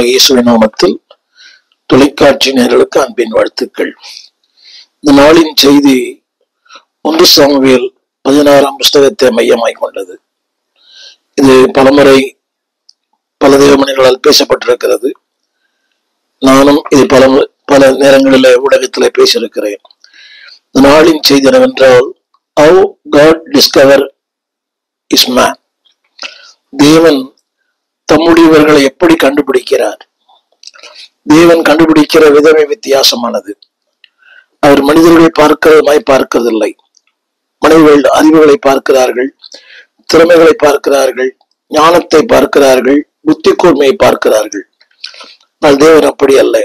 கர்த்தராகிய இயேசுவின் நாமத்தில் தொலைக்காட்சி நேயர்களுக்கு அன்பின் வாழ்த்துக்கள். இந்த நாளின் செய்தி 1 சாமுவேல் 16 புஸ்தகத்தை மையமாய் கொண்டது. இது பலமுறை பல தேவமணிகளால் பேசப்பட்டிருக்கிறது. நானும் இது பல நேரங்களில் ஊடகத்தில் பேசியிருக்கிறேன். இந்த நாளின் செய்தி என்னவென்றால், how God discover his man. தேவன் தம்முடையவர்களை எப்படி கண்டுபிடிக்கிறார்? தேவன் கண்டுபிடிக்கிற விதமே வித்தியாசமானது. அவர் மனிதர்களை பார்க்கிறதில்லை. மனிதர்கள் அறிவுகளை பார்க்கிறார்கள், திறமைகளை பார்க்கிறார்கள், ஞானத்தை பார்க்கிறார்கள், புத்தி கூர்மையை பார்க்கிறார்கள். ஆனால் தேவன் அப்படி அல்ல.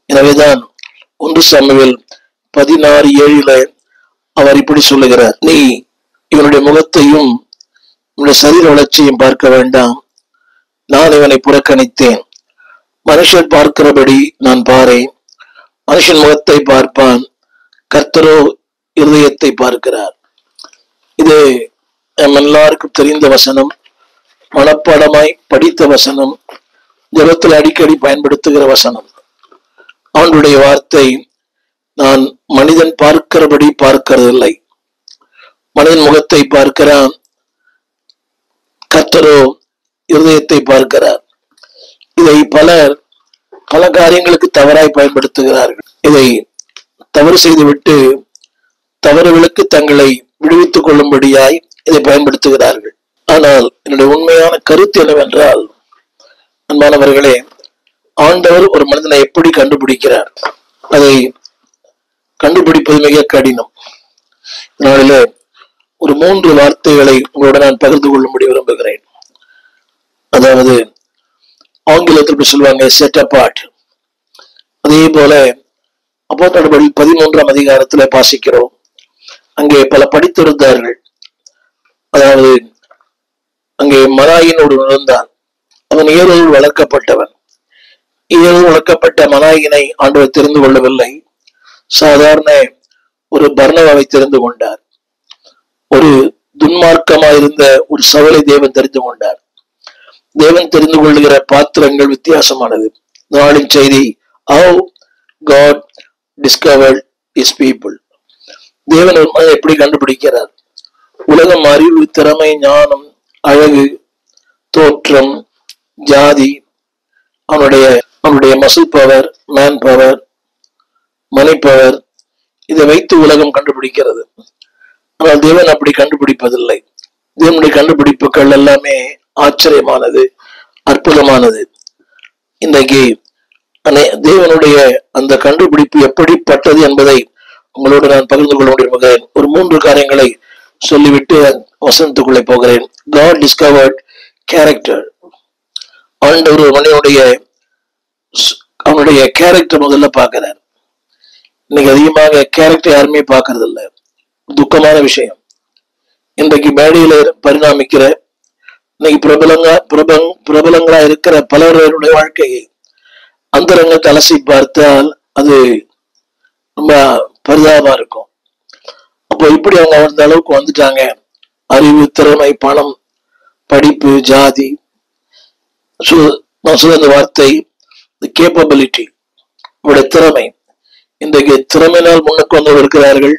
எனவேதான் 1 சாமுவேல் 16:7 அவர் இப்படி சொல்லுகிறார், நீ இவனுடைய முகத்தையும் இவனுடைய சரீர வளர்ச்சியும் பார்க்க வேண்டாம், நான் இவனை புறக்கணித்தேன். மனுஷன் பார்க்கிறபடி நான் பாரேன். மனுஷன் முகத்தை பார்ப்பான், கர்த்தரோ இருதயத்தை பார்க்கிறார். இது நம்ம எல்லாருக்கும் தெரிந்த வசனம், மனப்பாடமாய் படித்த வசனம், ஜெபத்தில் அடிக்கடி பயன்படுத்துகிற வசனம். அவனுடைய வார்த்தை, நான் மனிதன் பார்க்கிறபடி பார்க்கிறதில்லை, மனிதன் முகத்தை பார்க்கிறான், கர்த்தரோ இருதயத்தை பார்க்கிறார். இதை பல காரியங்களுக்கு தவறாய் பயன்படுத்துகிறார்கள். இதை தவறு செய்துவிட்டு தவறுகளுக்கு தங்களை விடுவித்துக் கொள்ளும்படியாய் இதை பயன்படுத்துகிறார்கள். ஆனால் என்னுடைய உண்மையான கருத்து என்னவென்றால், அன்பானவர்களே, ஆண்டவர் ஒரு மனிதனை எப்படி கண்டுபிடிக்கிறார்? அதை கண்டுபிடிப்பது மிக கடினம். இதனால ஒரு 3 வார்த்தைகளை உங்களோட நான் பகிர்ந்து கொள்ளும்படி விரும்புகிறேன். அதாவது ஆங்கிலத்தில் சொல்லுவாங்க செட் அபார்ட். அதே போல அப்போஸ்தலர் 13ஆம் அதிகாரத்துல வாசிக்கிறோம். அங்கே பல படித்திருந்தார்கள். அதாவது அங்கே மனாயினோடு இருந்தான். அவன் ஏரோடு வளர்க்கப்பட்டவன். ஏரோடு வளர்க்கப்பட்ட மனாயினை ஆண்டவர் தெரிந்து கொள்ளவில்லை. சாதாரண ஒரு பர்னபாவை தெரிந்து கொண்டார். ஒரு துன்மார்க்கமாயிருந்த ஒரு சவுலை தேவன் தெரிந்து கொண்டார். தேவன் தெரிந்து கொள்ளுகிற பாத்திரங்கள் வித்தியாசமானது. நாளின் செய்தி, how God discovered his people. தேவன் ஒரு மனிதனை எப்படி கண்டுபிடிக்கிறார்? உலகம், அறிவு, திறமை, ஞானம், அழகு, தோற்றம், ஜாதி, அவனுடைய muscle power, man power, money power, இதை வைத்து உலகம் கண்டுபிடிக்கிறது. ஆனால் தேவன் அப்படி கண்டுபிடிப்பதில்லை. தேவனுடைய கண்டுபிடிப்புகள் எல்லாமே ஆச்சரியமானது, அற்புதமானது. இன்றைக்கு தேவனுடைய அந்த கண்டுபிடிப்பு எப்படிப்பட்டது என்பதை உங்களோடு நான் பகிர்ந்து கொள்ள விரும்புகிறேன். ஒரு 3 காரியங்களை சொல்லிவிட்டு வசனத்துக்குள்ளே போகிறேன். God discovered character. ஆண்டவர் ஒரு மனிதனுடைய அவனுடைய கேரக்டர் முதல்ல பார்க்கிறார். இன்னைக்கு அதிகமாக கேரக்டர் யாருமே பார்க்கறது இல்லை. துக்கமான விஷயம். இன்றைக்கு மேடையில பரிணாமிக்கிற இன்னைக்கு பிரபலங்களா இருக்கிற பலருடைய வாழ்க்கையை அந்தரங்கத்தை அலசி பார்த்தால் அது ரொம்ப பரிதாபமா இருக்கும். அப்போ இப்படி அவங்க அந்த அளவுக்கு வந்துட்டாங்க. அறிவு, திறமை, பணம், படிப்பு, ஜாதி, நான் சொல்ல இந்த வார்த்தை கேப்பபிலிட்டி, அவருடைய திறமை. இன்றைக்கு திறமையினால் முன்னுக்கு வந்து இருக்கிறார்கள்,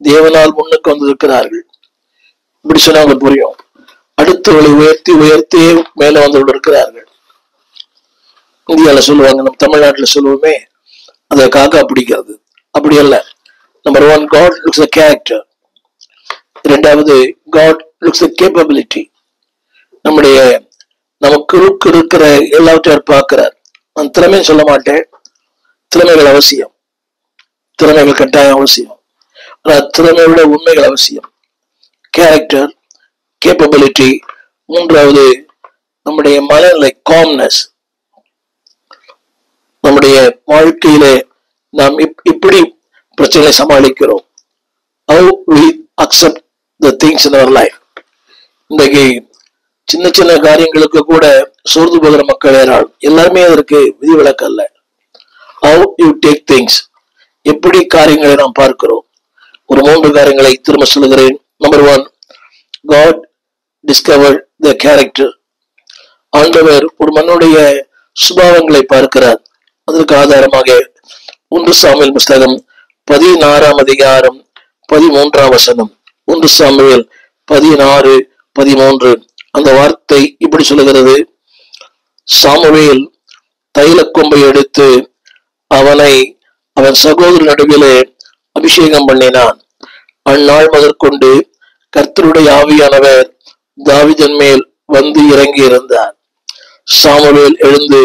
தேவனால் முன்னுக்கு வந்து இருக்கிறார்கள். இப்படி சொன்னா அவங்களுக்கு புரியும். அடுத்தவர்களை உயர்த்தி மேல வந்து இருக்கிறார்கள். இந்தியால சொல்லுவாங்க, நம்ம தமிழ்நாட்டுல சொல்லுவோமே, அதை காக்கா பிடிக்கிறது. அப்படி அல்ல. Number 1, God looks the character. 2வது, God looks the capability. நமக்கு இருக்கிற எல்லாவற்றையும் பார்க்கிறார். நான் திறமைன்னு சொல்ல மாட்டேன். திறமைகள் அவசியம், திறமைகள் கட்டாயம் அவசியம். ஆனா திறமையோட உண்மைகள் அவசியம். Character, capability. 3வது, நம்முடைய மனநிலை, காம்னஸ். நம்முடைய வாழ்க்கையில நாம் இப்படி பிரச்சனைகளை சமாளிக்கிறோம். how we accept the things in our life. இன்றைக்கு சின்ன சின்ன காரியங்களுக்கு கூட சோர்ந்து போகிற மக்கள் ஏறாள். எல்லாருமே அதற்கு விதிவிலக்கு அல்ல. how you take things, எப்படி காரியங்களை நாம் பார்க்கிறோம். ஒரு 3 காரியங்களை திரும்ப சொல்லுகிறேன். Number 1, God discovered the character. ஆண்டவர் ஒரு மனுடைய சுபாவங்களை பார்க்கிறார். அதற்கு ஆதாரமாக 1 சாமுவேல் புஸ்தகம் 16ஆம் அதிகாரம் 13ஆம் வசனம், 1 சாமுவேல் 16:13 அந்த வார்த்தை இப்படி சொல்லுகிறது. சாமுவேல் தைலக்கொம்பை எடுத்து அவனை அவன் சகோதர நடுவிலே அபிஷேகம் பண்ணினான். அந்நாள் முதற்கொண்டு கர்த்தருடைய ஆவியானவர் தாவீதின் மேல் வந்து இறங்கி இருந்தார். சாமுவேல் எழுந்து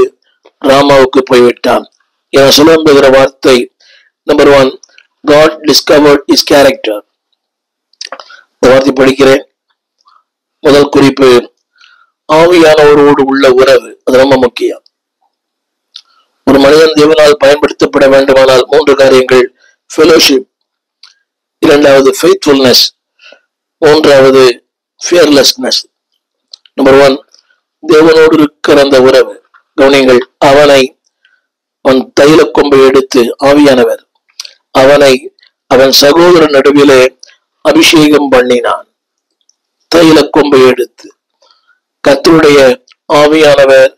ராமாவுக்கு போய்விட்டான். என சொல்லுகிற வார்த்தை number 1, God discovered his character. இந்த வார்த்தை படிக்கிறேன். முதல் குறிப்பு, ஆவியானவரோடு உள்ள உறவு. அது ரொம்ப முக்கியம். ஒரு மனிதன் தேவனால் பயன்படுத்தப்பட வேண்டுமானால் 3 காரியங்கள்: ஃபெலோஷிப், 2வது ஃபெய்த்ஃபுல்னஸ், 3வது ஃபியர்லெஸ்னஸ். நம்பர் 1, தேவனோடு இருக்கிற அந்த உறவு. கவனிங்கள், அவன் தைலக்கொம்பை எடுத்து, ஆவியானவர் அவனை அவன் சகோதர நடுவிலே அபிஷேகம் பண்ணினான். தைலக்கொம்பை எடுத்து கர்த்தருடைய ஆவியானவர்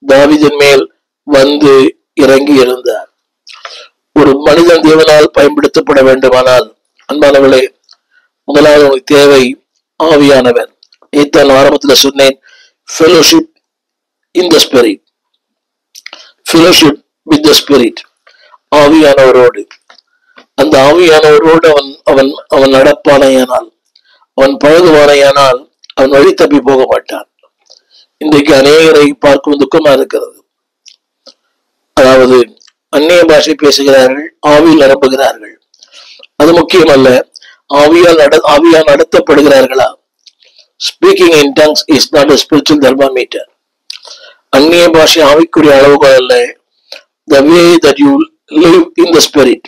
தாவீதின் மேல் வந்து இறங்கி இருந்தார். ஒரு மனிதன் தேவனால் பயன்படுத்தப்பட வேண்டுமானால் அன்பானவர்களே, முதலாவது உனக்கு தேவை ஆவியானவர். இதான் ஆரம்பத்தில் சொன்னேன், fellowship in the spirit, fellowship with the spirit. ஆவியானவரோடு, அந்த ஆவியானவரோடு அவன் நடப்பானையானால், அவன் பழகுவானையானால் அவன் வழி தப்பி போக மாட்டான். இன்றைக்கு அநேகரை பார்க்கும் துக்கமா இருக்கிறது. அதாவது அந்நிய பாஷை பேசுகிறார்கள், ஆவியில் நிரப்புகிறார்கள். அது முக்கியமல்ல, ஆவியால் நடத்தப்படுகிறார்களா? Speaking in tongues is not a spiritual thermometer. அந்நிய பாஷை ஆவிக்குரிய அளவுகள் அல்ல. The way that you live in the spirit.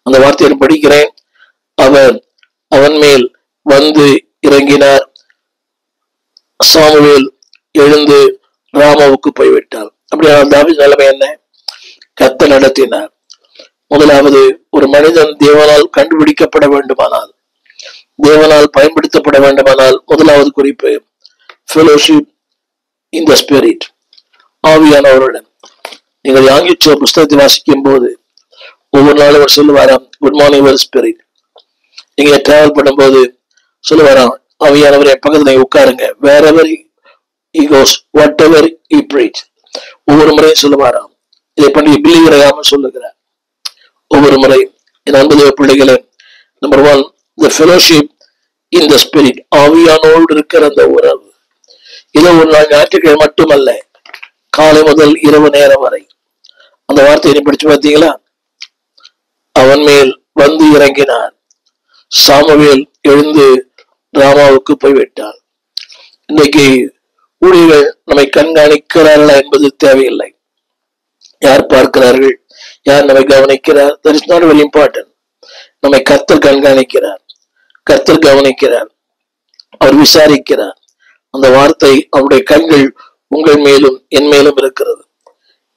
அந்த வார்த்தையை படிக்கிறேன். அவன் மேல் வந்து இறங்கினார். சாமுவேல் எழுந்து ராமாவுக்கு போய்விட்டார். அப்படியான தாவீது நிலைமை என்ன? கர்த்தர் நடத்தினார். முதலாவது, ஒரு மனிதன் தேவனால் கண்டுபிடிக்கப்பட வேண்டுமானால், தேவனால் பயன்படுத்தப்பட வேண்டுமானால், முதலாவது குறிப்பு ஃபெலோஷிப் இன் த ஸ்பிரிட், ஆவியானவருடன். நீங்கள் யாங்கிச்ச புஸ்தகத்தை வாசிக்கும் போது ஒவ்வொரு நாளும் அவர் சொல்லுவாராம், குட் மார்னிங் யுவர் ஸ்பிரிட். நீங்க டிராவல் பண்ணும்போது சொல்லுவாராம், ஆவியானவர் என் பக்கத்துல உட்காருங்க. Wherever he goes, whatever he preach. ஒவ்வொரு முறையும் சொல்லுவாராம். இதை பண்ணி பிள்ளைகளையாம சொல்லுகிறார். ஒவ்வொரு முறை என் அன்பு தேவ பிள்ளைகளே, number 1, the fellowship in the spirit, ஆவியானோடு இருக்கிற அந்த உறவு. இதோ ஒரு நாள் ஞாயிற்றுக்கிழமை மட்டுமல்ல, காலை முதல் இரவு நேரம் வரை. அந்த வார்த்தையை படிச்சு பார்த்தீங்களா? அவன் மேல் வந்து இறங்கினார். சாமுவேல் எழுந்து ராமாவுக்கு போய்விட்டார். இன்னைக்கு ஊழியர்கள் நம்மை கண்காணிக்கிறார்களா என்பது தேவையில்லை. யார் பார்க்கிறார்கள், யார் நம்மை கவனிக்கிறார், that is not very important. நம்மை கர்த்தர் கண்காணிக்கிறார், கர்த்தர் கவனிக்கிறார், அவர் விசாரிக்கிறார். அந்த வார்த்தை, அவருடைய கண்கள் உங்கள் மேலும் என் மேலும் இருக்கிறது.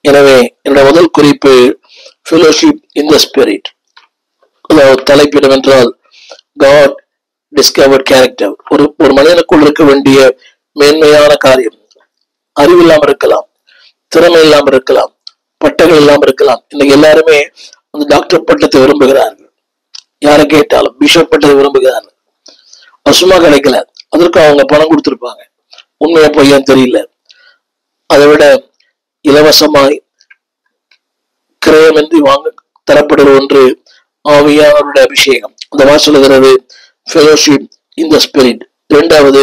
எனவே என்னுடைய முதல் குறிப்பு ஃபெலோஷிப் இன் த ஸ்பிரிட். அதாவது தலைப்பிடம் என்றால் காட் டிஸ்கவர்ட் கேரக்டர். ஒரு மனிதனுக்குள் இருக்க வேண்டிய மேன்மையான காரியம். அறிவு இல்லாமல் இருக்கலாம், திறமை இல்லாமல் இருக்கலாம், பட்டங்கள் இல்லாமல் இருக்கலாம். இன்னைக்கு எல்லாருமே அந்த டாக்டர் பட்டத்தை விரும்புகிறார்கள். யாரை கேட்டாலும் பிஷப் பட்டத்தை விரும்புகிறார்கள். அது சும்மா கிடைக்கல, அதற்கு அவங்க பணம் கொடுத்திருப்பாங்க. உண்மையா பொய்யான்னு தெரியல. அதை விட இலவசமாய் கிரயமின்றி வாங்க தரப்படுகிற ஒன்று ஆவியானவருடைய அபிஷேகம். அந்த வார்த்தை சொல்லுகிறது ஃபெலோஷிப் இன் த ஸ்பிரிட். இரண்டாவது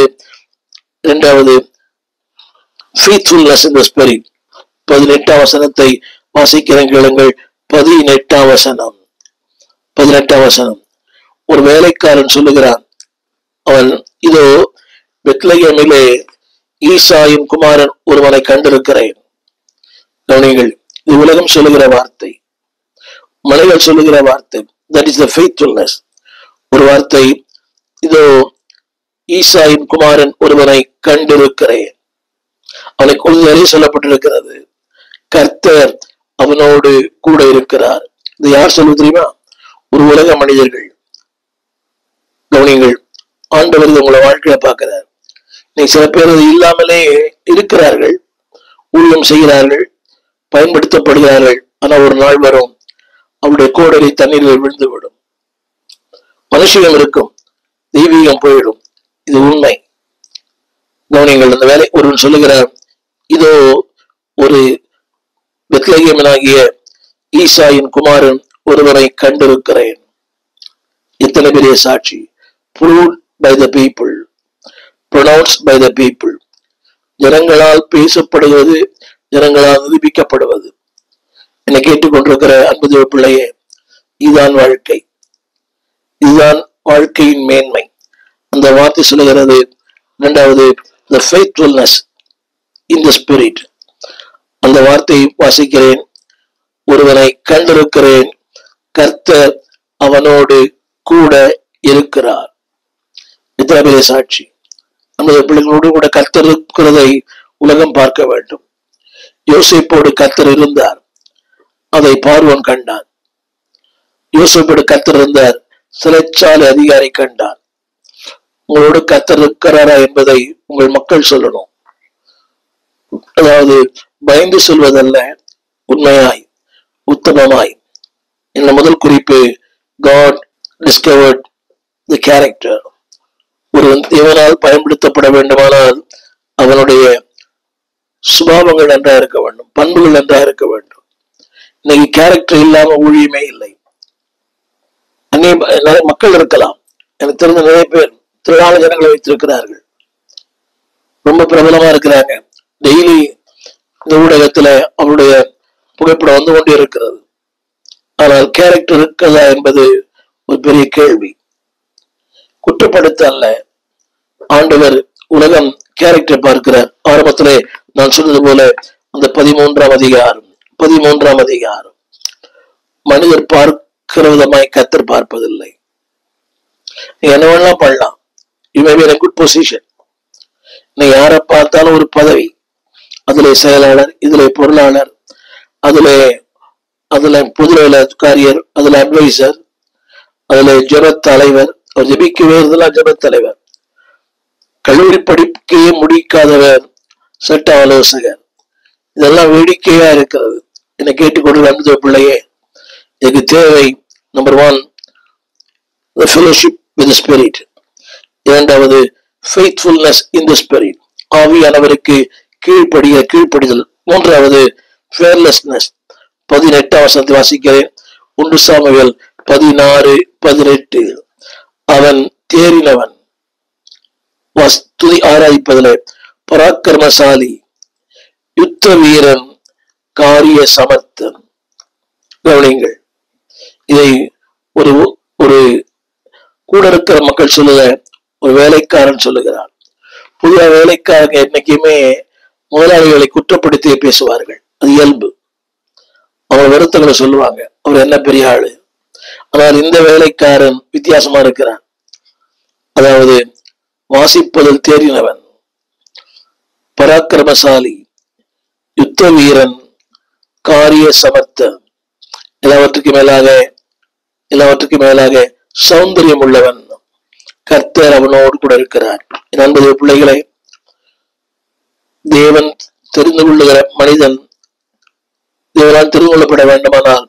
ஃபெய்த்ஃபுல்னஸ் இன் த ஸ்பிரிட். 18ஆம் வசனத்தை வாசிக்கிறேன் கேளுங்கள். 18ஆம் வசனம். ஒரு வேலைக்காரன் சொல்லுகிறான், அவன் இதோ பெத்லகேமிலே ஈசாயின் குமாரன் ஒருவனை கண்டிருக்கிறேன். கவனிங்கள், இது உலகம் சொல்லுகிற வார்த்தை, மலைகள் சொல்லுகிற வார்த்தை. That is the faithfulness. ஒரு வார்த்தை, இதோ ஈசாயின் குமாரன் ஒருவனை கண்டிருக்கிறேன். அவனுக்கு உறுதியாக சொல்லப்பட்டிருக்கிறது, கர்த்தர் அவனோடு கூட இருக்கிறார். இது யார் சொல்லுவது தெரியுமா? ஒரு உலக மனிதர்கள். கவனிங்கள், ஆண்டவர் உங்களை வாழ்க்கையில பார்க்கிறார். நீ சில பேர் இல்லாமலே இருக்கிறார்கள், ஊழியம் செய்கிறார்கள், பயன்படுத்தப்படுகிறார்கள். ஆனா ஒரு நாள் வரும் அவருடைய கோடரி தண்ணீரில் விழுந்துவிடும். மனுஷியம் இருக்கும், தெய்வீகம் போயிடும். இது உண்மை. கவனிங்கள். அந்த வேலை ஒருவன் சொல்லுகிறார், இதோ ஒரு பெத்லகேமனாகிய ஈசாயின் குமாரன் ஒருவரை கண்டிருக்கிறேன். இத்தனை பெரிய சாட்சி. Proved by the people, pronounced by the people. ஜனங்களால் பேசப்படுவது, ஜனங்களால் நிரூபிக்கப்படுவது. என்னை கேட்டுக்கொண்டிருக்கிற அன்பு பிள்ளையே, இதுதான் வாழ்க்கை, இதுதான் வாழ்க்கையின் மேன்மை. அந்த வார்த்தை சொல்லுகிறது. இரண்டாவது, the faithfulness in the spirit. அந்த வார்த்தையை வாசிக்கிறேன். ஒருவனை கண்டிருக்கிறேன், கர்த்தர் அவனோடு கூட இருக்கிறார். இத்தனை பெரிய சாட்சி. நமது பிள்ளைகளோடு கூட கர்த்தர் இருக்கிறதை உலகம் பார்க்க வேண்டும். யோசேப்போடு கர்த்தர் இருந்தார், அதை பார்வோன் கண்டான். யோசேப்போடு கர்த்தர் இருந்தார், சிறைச்சாலை அதிகாரி கண்டான். உங்களோடு கர்த்தர் இருக்கிறாரா என்பதை உங்கள் மக்கள் சொல்லணும். அதாவது பயந்து சொல்வதல்ல, உண்மையாய் உத்தமமாய். இந்த முதல் குறிப்பு, God discovered the character. ஒரு தேவனால் பயன்படுத்தப்பட வேண்டுமானால் அவனுடைய சுபாவங்கள் நன்றா இருக்க வேண்டும், பண்புகள் நன்றா இருக்க வேண்டும். இன்னைக்கு கேரக்டர் இல்லாம ஊழியமே இல்லை. நிறைய மக்கள் இருக்கலாம், எனக்கு தெரிஞ்ச நிறைய பேர் திரளான ஜனங்களை வைத்திருக்கிறார்கள், ரொம்ப பிரபலமா இருக்கிறாங்க. டெய்லி இந்த ஊடகத்துல அவருடைய புகைப்படம் வந்து கொண்டே இருக்கிறது. ஆனால் கேரக்டர் இருக்கிறதா என்பது ஒரு பெரிய கேள்வி. குற்றப்படுத்த அல்ல, ஆண்டவர் உலகம் கேரக்டர் பார்க்கிறார். ஆரம்பத்திலே நான் சொன்னது போல அந்த 13ஆம் அதிகாரம் மனிதர் பார்க்கிற விதமாய் கர்த்தர் பார்ப்பதில்லை. நீ என்ன வேணாலும் பண்ணலாம், you may be in a good position. நீ யாரை பார்த்தாலும் ஒரு பதவி, அதுல செயலாளர், இதுல பொருளாளர், அதுல பொதுநலக்காரியர், அதுல அட்வைசர், அதுல ஜெப தலைவர், அவர் ஜெபிக்கவே இருந்தெல்லாம் ஜெப தலைவர், கல்லூரி படிக்கையே முடிக்காதவர் சட்ட ஆலோசகர். இதெல்லாம் வேடிக்கையா இருக்கிறது. என்னை கேட்டுக்கொண்டு வந்த பிள்ளையே, எனக்கு தேவை number 1 the fellowship with the spirit. இரண்டாவது faithfulness in the spirit, ஆவியானவருக்கு கீழ்ப்படிதல். மூன்றாவது fearlessness. 18ஆம் வசனத்தை வாசிக்கிறேன். 1 சாமுவேல் 16:18. அவன் தேறினவன், துதி ஆராய்ப்பதில் பராக்கிரமசாலி, யுத்த வீரன், காரிய சமர்த்தன். கவனிங்கள், இதை ஒரு ஒரு கூட இருக்கிற மக்கள் சொல்லுத, ஒரு வேலைக்காரன் சொல்லுகிறான். புதிய வேலைக்காரங்க என்னைக்குமே முதலாளிகளை குற்றப்படுத்தி பேசுவார்கள், அது இயல்பு. அவங்க வருத்தங்களை சொல்லுவாங்க, அவர் என்ன பெரிய ஆளு. ஆனால் இந்த வேலைக்காரன் வித்தியாசமா இருக்கிறான். அதாவது வாசிப்பதில் தேறினவன், பராக்கிரமசாலி, யுத்த வீரன், காரிய சமர்த்தன், எல்லாவற்றுக்கு மேலாக சௌந்தரியம் உள்ளவன். கர்த்தர் அவனோடு கூட இருக்கிறார். நண்பது பிள்ளைகளை, தேவன் தெரிந்து கொள்ளுகிற மனிதன் தேவனால் தெரிந்து கொள்ளப்பட வேண்டுமானால்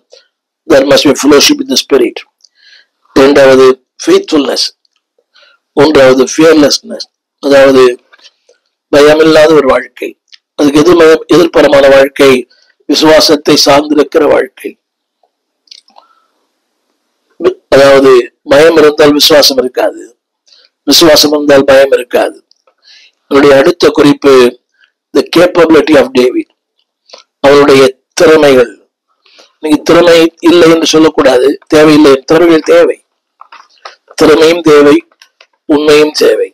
there must be fellowship with the spirit. இரண்டாவது faithfulness. மூன்றாவது fearlessness, அதாவது பயமில்லாத ஒரு வாழ்க்கை. அதுக்கு எதிர்ப்புறமான வாழ்க்கை விசுவாசத்தை சார்ந்திருக்கிற வாழ்க்கை. அதாவது பயம் இருந்தால் விசுவாசம் இருக்காது, விசுவாசம் இருந்தால் பயம் இருக்காது. என்னுடைய அடுத்த குறிப்பு the capability of David. அவருடைய திறமைகள். நீங்க திறமை இல்லை என்று சொல்லக்கூடாது, தேவையில்லை. திறமைகள் தேவை, திறமையும் தேவை, உண்மையும் தேவை.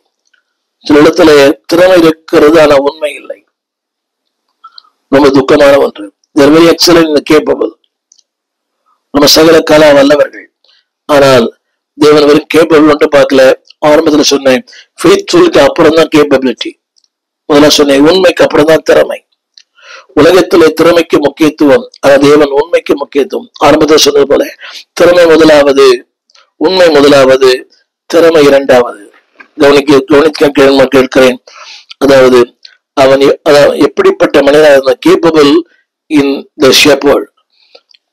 சில இடத்துல திறமை இருக்கிறது, ஆனா உண்மை இல்லை. ரொம்ப துக்கமான ஒன்று. They are very excellent and capable. நம்ம சகல கலா வல்லவர்கள், ஆனால் தேவன் வெறும் கேப்பபிள் மட்டும் பார்க்கல. ஆரம்பத்துல சொன்னேன், ஃபெய்த்ஃபுல்க்கு அப்புறம் தான் கேப்பபிலிட்டி. முதல்ல சொன்னேன், உண்மைக்கு அப்புறம் தான் திறமை. உலகத்திலே திறமைக்கு முக்கியத்துவம், அதாவது தேவன் உண்மைக்கு முக்கியத்துவம். ஆரம்பத்தில் சொன்னது போல திறமை முதலாவது, உண்மை முதலாவது, திறமை இரண்டாவது. கேட்கிறேன். அதாவது அவன் எப்படிப்பட்ட மனிதனாக இருந்தான்? கேப்பபிள் இன் த ஷெப்பர்ட்.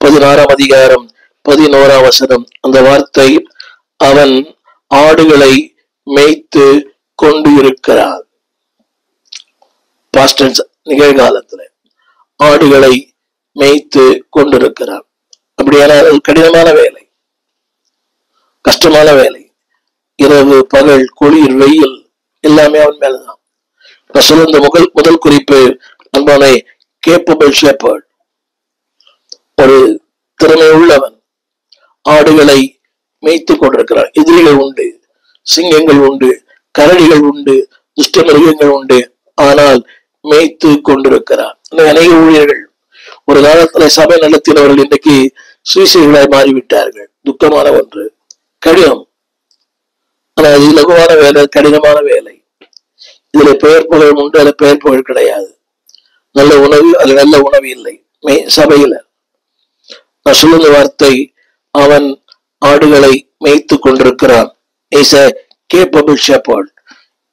16ஆம் அதிகாரம் 11ஆம் வசனம். அந்த வார்த்தை, அவன் ஆடுகளை மேய்த்து கொண்டு இருக்கிறான். பாஸ்டன்ஸ், நிகழ்காலத்துல ஆடுகளை மேய்த்து கொண்டிருக்கிறான். அப்படியான கடினமான வேலை, கஷ்டமான வேலை. இரவு பகல், குளிர் வெயில் எல்லாமே அவன் மேலதான். நான் சொல்ல இந்த முதல் குறிப்பு அன்பான கேப்பபிள் ஷெப்பர்ட், ஒரு திறமை உள்ளவன், ஆடுகளை மேய்த்து கொண்டிருக்கிறான். எதிரிகள் உண்டு, சிங்கங்கள் உண்டு, கரடிகள் உண்டு, துஷ்ட மிருகங்கள் உண்டு, ஆனால் மேய்த்து கொண்டிருக்கிறான். அநேக ஊழியர்கள் ஒரு காலத்துல சபை நடத்தினவர்கள் இன்றைக்கு சுவிசேஷகளாய் மாறிவிட்டார்கள். துக்கமான ஒன்று, கடினம். ஆனால் அது இலகுவான வேலை, கடினமான வேலை. இதுல பெயர் புகழ் உண்டு, அதுல பெயர் புகழ் கிடையாது. நல்ல உணவு, அது நல்ல உணவு இல்லை சபையில. நான் சொல்லுங்க வார்த்தை, அவன் ஆடுகளை மேய்த்து கொண்டிருக்கிறான். Is a capable shepherd.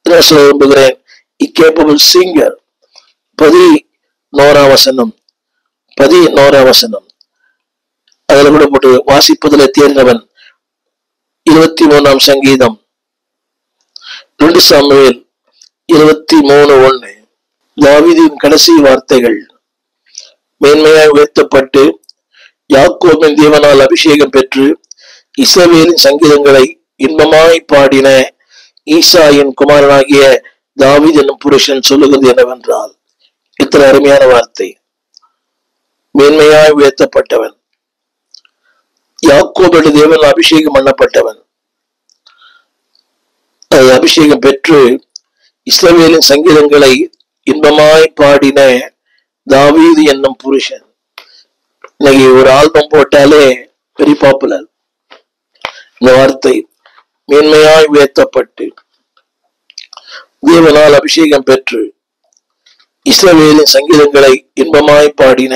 என்ன சொல்ல விரும்புகிறேன்? capable singer. 11ஆம் வசனம், 11ஆம் வசனம் அதுல கூட போட்டு வாசிப்பதில் தேர்ந்தவன். 23ஆம் சங்கீதம் 2 சாமுவேல் 23:1. தாவீதின் கடைசி வார்த்தைகள், மேன்மையாய் உயர்த்தப்பட்டு யாக்கோபின் தேவனால் அபிஷேகம் பெற்று இஸ்ரவேலின் சங்கீதங்களை இன்பமாய் பாடின ஈசாயின் குமாரனாகிய தாவீது என்னும் புருஷன் சொல்லுகிறது என்னவென்றால், இத்தனை அருமையான வார்த்தை. மேன்மையாய் உயர்த்தப்பட்டவன், யாக்கோபோடு தேவன் அபிஷேகம் பண்ணப்பட்டவன், அபிஷேகம் பெற்று இஸ்ரவேலின் சங்கீதங்களை இன்பமாய் பாடின தாவீது என்னும் புருஷன். இன்னைக்கு ஒரு ஆல்பம் போட்டாலே வெரி பாப்புலர். இந்த வார்த்தை, மேன்மையாய் உயர்த்தப்பட்டு தேவனால் அபிஷேகம் பெற்று இஸ்ரவேலின் சங்கீதங்களை இன்பமாய் பாடின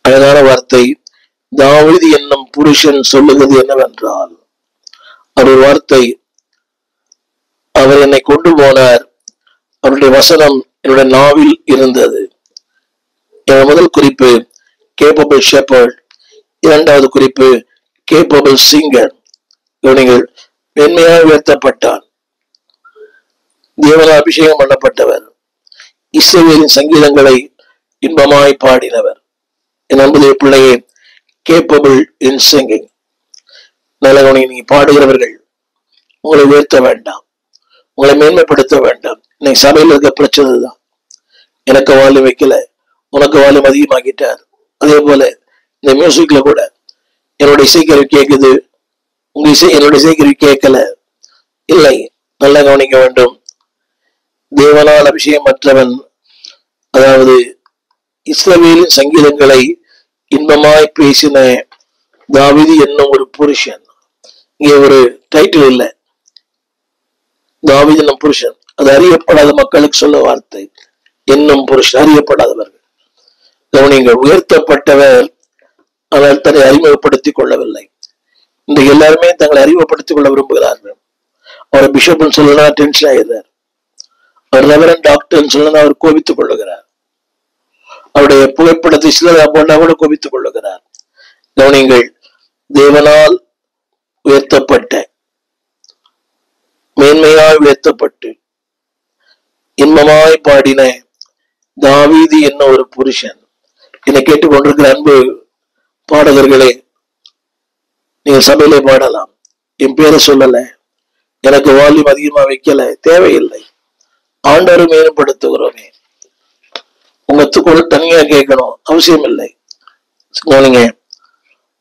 அழகான வார்த்தை. தாவீது என்னும் புருஷன் சொல்லுகிறது என்னவென்றால், அவர் வார்த்தை, அவர் என்னை கொண்டு போனார், அவருடைய வசனம் என்னுடைய நாவில் இருந்தது. என் முதல் குறிப்பு கேப்பபிள் ஷெப்பர்ட், இரண்டாவது குறிப்பு கேப்பபிள் சிங்கர். இவர்கள் மேன்மையாக உயர்த்தப்பட்டார், தேவனால் அபிஷேகம் பண்ணப்பட்டவர், இஸ்ரவேலின் சங்கீதங்களை இன்பமாய் பாடினவர். என் அன்புடைய பிள்ளையே, கேப்பபிள் இன் சிங்கிங். நல்லவனை நீ பாடுகிறவர்கள் உங்களை உயர்த்த வேண்டாம், உங்களை மேன்மைப்படுத்த வேண்டாம். இன்னைக்கு சபையில் இருக்க பிரச்சனை தான், எனக்கு வால்யூம் வைக்கல, உனக்கு வால்யூம் அதிகமாக்கிட்டார். அதே போல இந்த மியூசிக்ல கூட என்னோட இசைக்கருவி கேட்குது, உங்க என்னோட இசைக்கருவி கேட்கல. இல்லை, நல்லா கவனிக்க வேண்டும். தேவனால் அபிஷேகம் மற்றவன், அதாவது இஸ்ரவேலின் சங்கீதங்களை இன்பமாய் பேசின தாவீது என்னும் ஒரு புருஷன். இங்கே ஒரு டைட்டில் இல்லை, தாவீது என்னும் புருஷன். அது அறியப்படாத மக்களுக்கு சொல்ல வார்த்தை, என்னும் புருஷன், அறியப்படாதவர்கள். கவனிங்கள், உயர்த்தப்பட்டவர் ஆனால் தன்னை அறிமுகப்படுத்திக் கொள்ளவில்லை. இந்த எல்லாருமே தங்களை அறிமுகப்படுத்திக் கொள்ள விரும்புகிறார்கள். அவரை பிஷப்னு சொல்லனா டென்ஷன் ஆகிறார், அவர் ரெவரண்ட் டாக்டர்னு சொல்லனா அவர் கோபித்துக் கொள்ளுகிறார், அவருடைய புகைப்படத்தை சிலரா போட்டா கூட கோபித்துக் கொள்ளுகிறார். கவனிங்கள், தேவனால் உயர்த்தப்பட்ட, மேன்மையாய் உயர்த்தப்பட்டு இன்பமாய் பாடின தாவீது என்ன ஒரு புருஷன். என்னை கேட்டுக்கொண்டிருக்கிற அன்பு பாடகர்களே, நீங்கள் சபையிலே பாடலாம். என் பேரை சொல்லல, எனக்கு வால்யூம் அதிகமா வைக்கல, தேவையில்லை. ஆண்டவரை மேம்படுத்துகிறோமே, உங்க தனியா கேட்கணும் அவசியம் இல்லை. நீங்க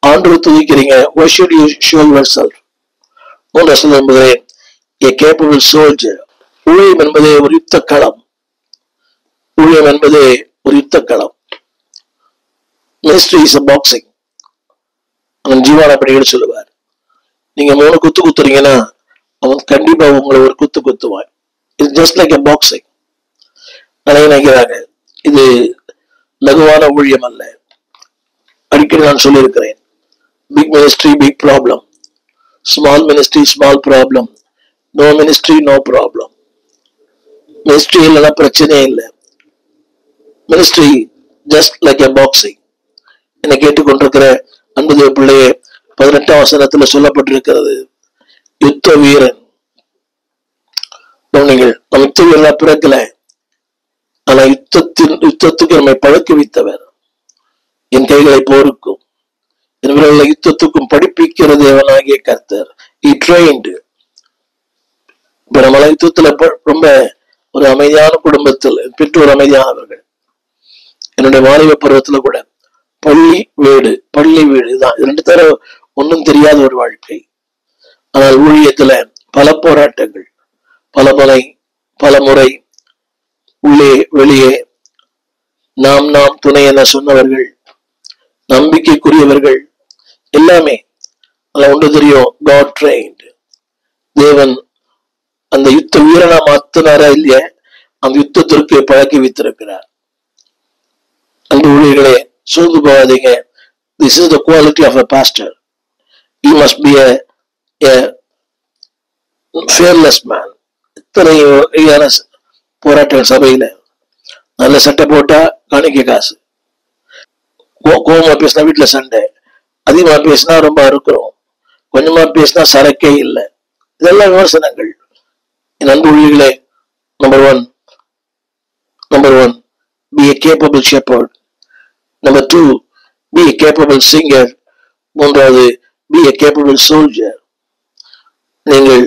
ஆண்டவரை துதிக்கிறீங்க, why should you show yourself? என்பதே a capable soldier. ஊழியம் என்பதே ஒரு யுத்த களம், ஊழியம் என்பதே ஒரு யுத்த களம். Ministry is a boxing. அவன் ஜீவான படிகள் சொல்லுவார், நீங்க 3 குத்து குத்துறீங்கன்னா அவன் கண்டிப்பா உங்களை ஒரு குத்து குத்துவான். It's just like a boxing. நிறைய நினைக்கிறாங்க இது லகுவான ஊழியம் அல்ல. அடிக்கடி நான் சொல்லியிருக்கிறேன், big ministry big problem, small ministry small problem, no ministry no problem. Ministry இல்லைன்னா பிரச்சனையே இல்லை. Ministry just like a boxing. என்னை கேட்டுக்கொண்டிருக்கிற அன்பு தேவ பிள்ளையே, 18ஆம் வசனத்துல சொல்லப்பட்டிருக்கிறது, யுத்த வீரன். நீங்கள் நம் யுத்த வீரனா பிறக்கல, ஆனா யுத்தத்துக்கு நம்மை பழக்குவித்தவர். என் கைகளை போருக்கும் என் விரல்களை யுத்தத்துக்கும் படிப்பிக்கிற தேவனாகிய கர்த்தர். இப்ப நம்ம யுத்தத்துல ரொம்ப ஒரு அமைதியான குடும்பத்தில் பெற்றோர் அமைதியானவர்கள். என்னுடைய வாலிப பருவத்துல கூட பள்ளி வீடு தான் ரெண்டு தடவை ஒன்றும் தெரியாத ஒரு வாழ்க்கை. ஆனால் ஊழியத்துல பல போராட்டங்கள், பல முறை உள்ளே வெளியே நாம் துணை என சொன்னவர்கள், நம்பிக்கைக்குரியவர்கள் எல்லாமே. ஒன்று தெரியும், God trained. தேவன் அந்த யுத்த வீரனா மாத்தினாரா இல்லையா, அந்த யுத்தத்திற்கு பழக்கி வைத்திருக்கிறார். அந்த ஊழியர்களே, சோர்ந்து போகாதீங்க. This is the quality of a pastor. He must be a fearless man. இத்தனை போராட்டம் சபையில நல்ல சட்டை போட்டா காணிக்க காசு, கோபமா பேசினா வீட்டுல சண்டை, அதிகமா பேசினா ரொம்ப அறுக்கிறோம், கொஞ்சமா பேசினா சரக்கே இல்லை. இதெல்லாம் விமர்சனங்கள். என் அன்பு ஊழியர்களே, number one, be a capable shepherd. Number 2, be a capable singer. மூன்றாவது, be a capable soldier. நீங்கள்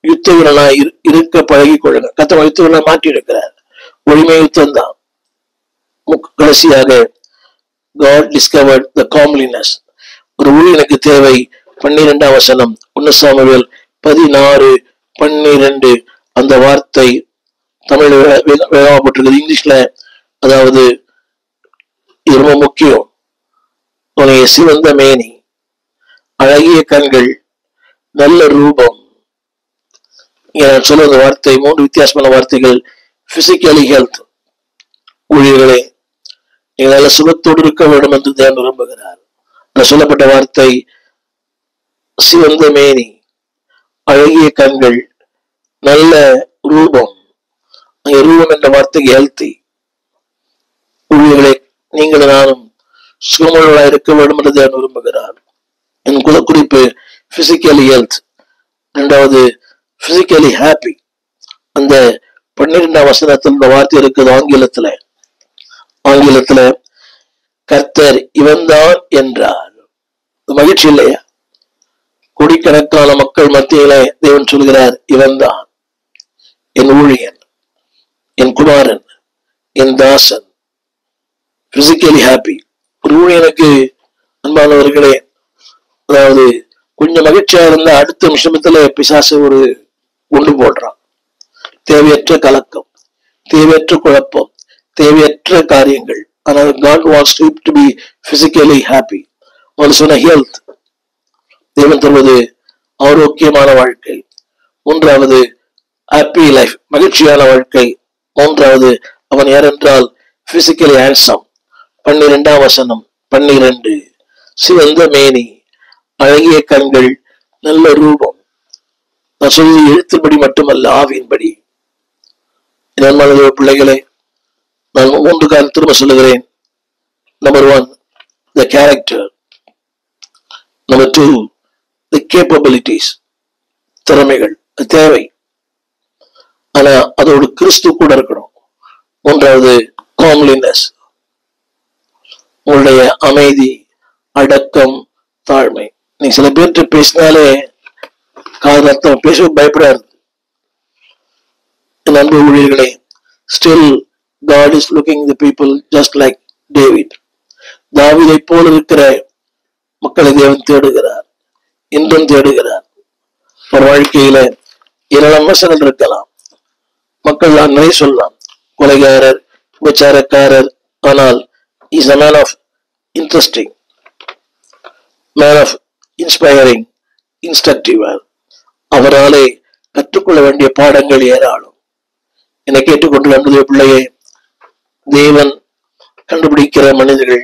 யுத்த வீரனா இருக்க பழகி கொள்ளுங்க. கர்த்தர் யுத்த வீரனா மாற்றி இருக்கிறார். ஒளிமை யுத்தம் தான். கடைசியாக God discovered the comeliness. ஒரு ஊழியனுக்கு தேவை 12ஆம் வசனம், 1 சாமுவேல் 16:12. அந்த வார்த்தை தமிழ் வேகப்பட்டிருக்குது, இங்கிலீஷ்ல அதாவது இது ரொம்ப முக்கியம். உன்னைய சிவந்த மேனி, அழகிய கண்கள், நல்ல ரூபம். நான் சொல்ல அந்த வார்த்தை 3 வித்தியாசமான வார்த்தைகள். Physically health. ஊழியர்களே, நீங்கள் நல்ல சுகத்தோடு இருக்க வேண்டும் என்று தேவன் விரும்புகிறார். சொல்லப்பட்ட வார்த்தை சிவந்த மேனி, அழகிய கண்கள், நல்ல ரூபம். ரூபம் என்ற வார்த்தைக்கு ஹெல்த்தி. ஊழியர்களே, நீங்கள் நானும் சுகமுள்ளவர்களாக இருக்க வேண்டும் என்று தேவன் விரும்புகிறார். என் குறிப்பு பிசிக்கலி ஹெல்த். 2வது, பிசிக்கலி ஹாப்பி. அந்த 12ஆம் வசனத்தில் இந்த வார்த்தை இருக்குது ஆங்கிலத்துல கர்த்தர் இவன்தான் என்றார். மகிழ்ச்சி இல்லையா? கோடிக்கணக்கான மக்கள் மத்தியிலே தேவன் சொல்கிறார், இவன்தான் என் ஊழியன், என் குமாரன், என் தாசன். Physically happy. ஒரு ஊழியனுக்கு அன்பானவர்களே, அதாவது கொஞ்சம் மகிழ்ச்சியா இருந்தா அடுத்த நிமிஷத்துல பிசாசு ஒரு கொண்டு போடுறான். தேவையற்ற கலக்கம், தேவையற்ற குழப்பம், தேவையற்ற காரியங்கள். ஆனால் God wants to be physically happy. ஒரு சொன்ன ஹெல்த். தேவன் தருவது ஆரோக்கியமான வாழ்க்கை. 3வது, ஹாப்பி லைஃப், மகிழ்ச்சியான வாழ்க்கை. 3வது, அவன் யார் என்றால் பிசிக்கலி ஹேண்ட்சம். 12ஆம் வசனம் 12. சிவந்த மேனி, அழகிய கண்கள், நல்ல ரூபம். நான் சொல்லி எழுத்துப்படி மட்டுமல்ல, ஆவியின்படி. பிள்ளைகளே, நான் 3 காரணம் திரும்ப சொல்லுகிறேன். Number 1, the character. Number 2, the capabilities. திறமைகள் தேவை, ஆனா அதோடு கிறிஸ்து கூட இருக்கணும். 3வது, comeliness. உங்களுடைய அமைதி, அடக்கம், தாழ்மை. நீ சில பேர்கிட்ட பேசினாலே காரணம் பேச பயப்படாது. என் அன்பு ஊழியர்களே, still God is looking the people just like David. தாவீதை போல இருக்கிற மக்களை தேவன் தேடுகிறார், இன்றும் தேடுகிறார். ஒரு வாழ்க்கையில ஏராளம் வசனங்கள் இருக்கலாம், மக்கள் நிறைய சொல்லலாம், கொலைகாரர், விபச்சாரக்காரர். ஆனால் is a man of interesting, man of inspiring, instructive. அவராலே கற்றுக்கொள்ள வேண்டிய பாடங்கள் ஏராளம். என்னை கேட்டுக்கொண்டு அன்புடைய பிள்ளையே, தேவன் கண்டுபிடிக்கிற மனிதர்கள்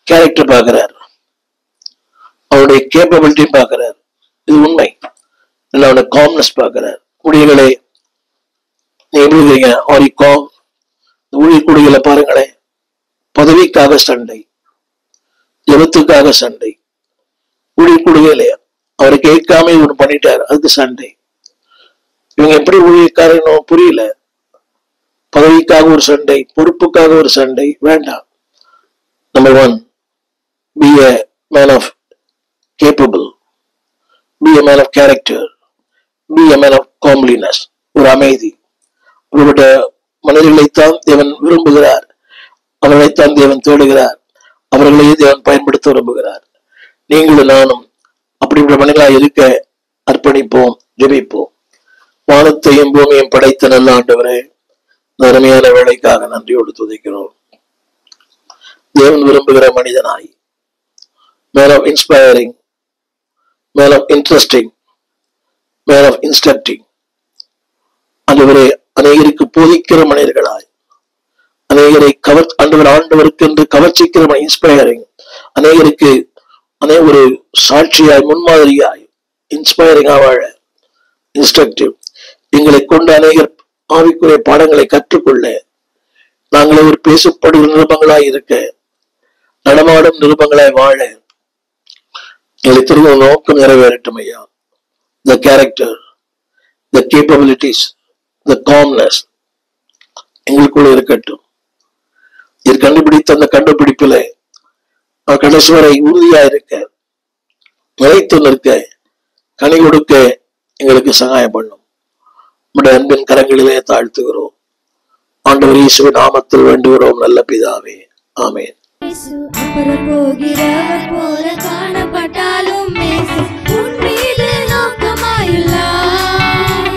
கேரக்டர் பார்க்கிறார், அவருடைய கேப்பபிலிட்டி பார்க்கிறார். இது உண்மை. அவனுடைய காம்னஸ் பார்க்கிறார். ஊழியர்களே, நீ எப்படி இருக்கீங்க? ஊழியக்கூடியல பாருங்களேன், பதவிக்காக சண்டை, ஜபத்துக்காக சண்டை, ஊழியர் கொடுக்கலையா, அவரை கேட்காம இவரு பண்ணிட்டாரு, அதுக்கு சண்டை. இவங்க எப்படி ஊழியக்காரனோ புரியல. பதவிக்காக ஒரு சண்டை, பொறுப்புக்காக ஒரு சண்டை வேண்டாம். Number 1, be a man of capable, be a man of character, be a man of comeliness. ஒரு அமைதி. அப்படிப்பட்ட மனிதர்களைத்தான் தேவன் விரும்புகிறார், அவர்களைத்தான் தேவன் தேடுகிறார், அவர்களையே தேவன் பயன்படுத்த விரும்புகிறார். நீங்களும் நானும் அப்படிப்பட்ட மனிதர்களாக இருக்க அர்ப்பணிப்போம், ஜெபிப்போம். வானத்தையும் பூமியையும் படைத்த நல்ல ஆண்டவரே, அருமையான வேலைக்காக நன்றியோடு துதிக்கிறோம். தேவன் விரும்புகிற மனிதனாய், man of inspiring, man of interesting, man of instructing, ஆண்டவரே அநேகருக்கு போதிக்கிற மனிதர்களாய், அநேகரை ஆண்டவருக்கு என்று கவர்ச்சிக்கிற இன்ஸ்பைரிங், அநேகருக்கு ஒரு சாட்சியாய், முன்மாதிரியாய், இன்ஸ்பைரிங்கா வாழ, இன்ஸ்ட்ரக்டிவ், எங்களை கொண்டு அநேகர் ஆவிக்குரிய பாடங்களை கற்றுக்கொள்ள, நாங்களே ஒரு பேசப்படுகிற நிருபங்களாய் இருக்க, நடமாடும் நிருபங்களாய் வாழ எங்களை திரும்ப நோக்கம் நிறைவேறட்டும் ஐயா. The character, the capabilities, the calmness எங்களுக்குள்ள இருக்கட்டும். இது கண்டுபிடித்த அந்த கண்டுபிடிப்புல கடைசி வரை உறுதியா இருக்க, நிலைத்து நிற்க, கனி கொடுக்க எங்களுக்கு சகாயம் பண்ணும். நம்முடைய அன்பின் கரங்களிலே தாழ்த்துகிறோம். ஆண்டவர் இயேசுவின் நாமத்தில் வேண்டுகிறோம் நல்ல பிதாவே, ஆமென். போகிறவர் போல காணப்பட்டாலும் உன் மீது நோக்கமாயுள்ளார்,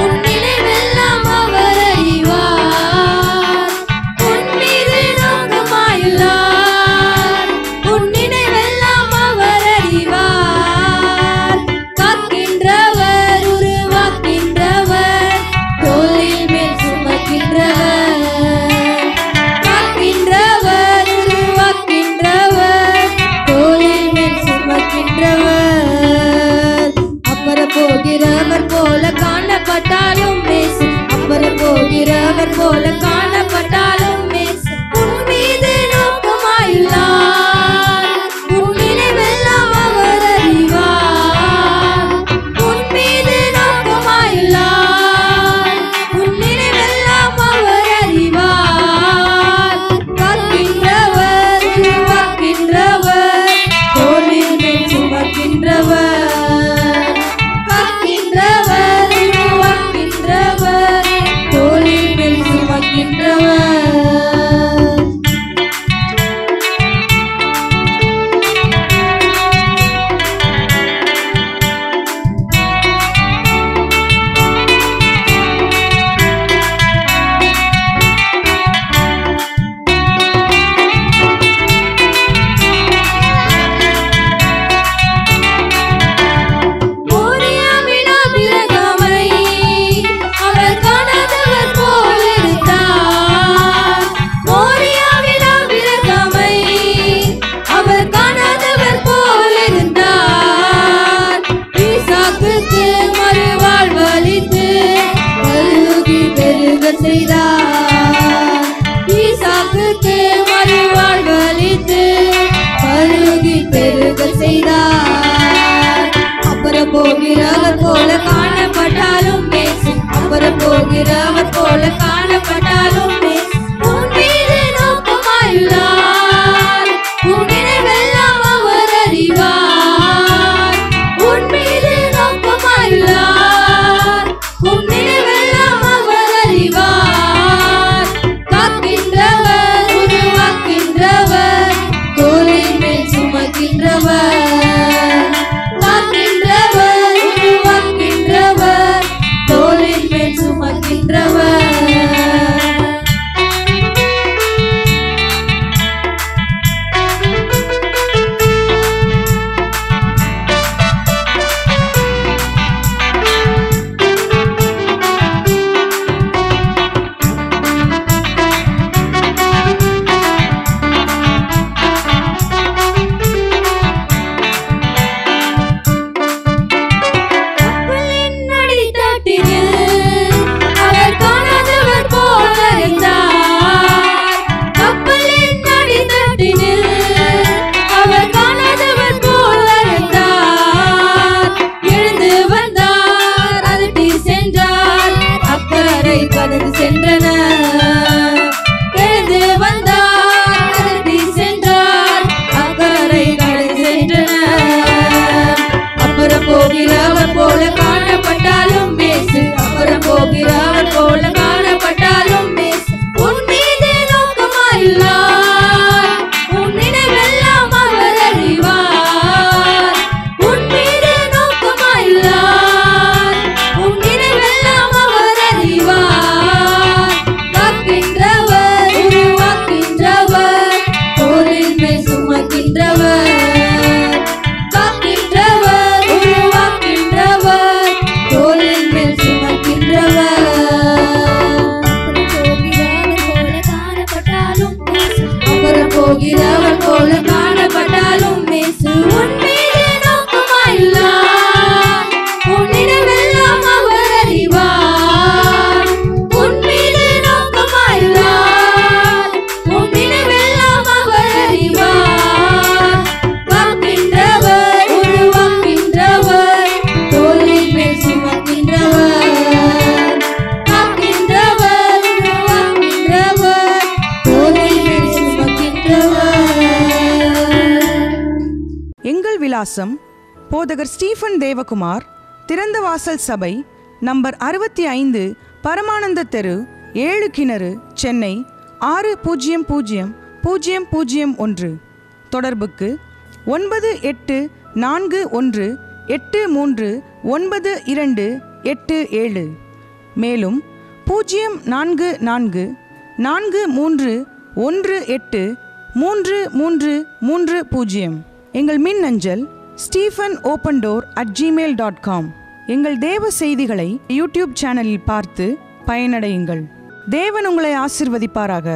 உன் நினைவெல்லாம் அவர் அறிவார். உன் மீது நோக்கமாயுள்ளார், உன் நினைவெல்லாம் அவர் அறிவார். காக்கின்றவர், உருவாக்கின்றவர், தோளில் மேல் சுமக்கின்றவர். காக்கின்றவர், உருவாக்கின்றவர், தோளில் மேல் சுமக்கின்றவர். அப்புறம் போகிறவர் போல காணப்பட்டாலும் மேசு, அப்புறம் போகிறவர் போல காணப்பட்டாலும் மேசு. உன் மீது நோக்கமாயுள்ளார், உன் நினைவெல்லாம் அவர் அறிவார். உன் மீது நோக்கமாயுள்ளார், உன் நினைவெல்லாம் அவர் அறிவார். காக்கின்றவர், உருவாக்கின்றவர், தோளில் மேல் சுமக்கின்றவர். காக்கின்றவர், உருவாக்கின்றவர், தோளில் மேல் சுமக்கின்றவர். மோரியாவின் அபிரகாமை அவர் காணாதவர் போல் இருந்தார். மோரியாவின் அபிரகாமை அவர் காணாதவர் போல் இருந்தார். ஈசாக்குக்கு மறுவாழ்வளித்து பருகி பெருக செய்தார். ஈசாக்குக்கு மறுவாழ்வளித்து பருகி பெருக செய்தார். அப்புறம் போகிறவர் போல காணப்பட்டாலும் மேசு, அப்புறம் போகிறவர் போல காணப்பட்டாலும் மேசு. உன் மீது நோக்கமாயுள்ளார், உன் நினைவெல்லாம் அவர் அறிவார். உன் மீது நோக்கமாயுள்ளார், உன் நினைவெல்லாம் அவர் அறிவார். காக்கின்றவர், உருவாக்கின்றவர், தோளின் மேல் சுமக்கின்றவர். காக்கின்றவர், உருவாக்கின்றவர், தோளின் மேல் சுமக்கின்றவர். அக்கறை கடந்து சென்றன. எழுந்து வந்தார், நடத்தி சென்றார், அக்கறை கடந்து சென்றன. அப்புறம் போகிறவர் போல காணப்பட்டாலும் மேசு, அப்புறம் போகிறவர் போல காணப்பட்டாலும் மேசு. உன் மீது நோக்கமாயுள்ளார், உன் நினைவெல்லாம் அவர் அறிவார். உன் மீது நோக்கமாயுள்ளார், உன் நினைவெல்லாம் அவர் அறிவார். காக்கின்றவர், உருவாக்கின்றவர், தோளின் மேல் சுமக்கின்றவர். காக்கின்றவர், உருவாக்கின்றவர், தோளின் மேல் சுமக்கின்றவர். அப்புறம் போகிறவர் போல காணப்பட்டாலும் மேசு. உன் மீது நோக்கமாயுள்ளார், உன் நினைவெல்லாம் அவர் அறிவார். உன் மீது நோக்கமாயுள்ளார், உன் நினைவெல்லாம் அவர் அறிவார். காக்கின்றவர், உருவாக்கின்றவர், தோளின் மேல் சுமக்கின்றவர். காக்கின்றவர், உருவாக்கின்றவர், தோளின் மேல் சுமக்கின்றவர். எங்கள் விலாசம் போதகர் ஸ்டீஃபன் தேவகுமார், திறந்த வாசல் சபை, நம்பர் 65, பரமானந்த தெரு, 7 கிணறு, சென்னை 600001. தொடர்புக்கு 9841839287. மேலும் 04443183330. எங்கள் மின்னஞ்சல் stephenopendor@gmail.com. எங்கள் தேவ செய்திகளை யூடியூப் சேனலில் பார்த்து பயனடையுங்கள். தேவன் உங்களை ஆசீர்வதிப்பாராக.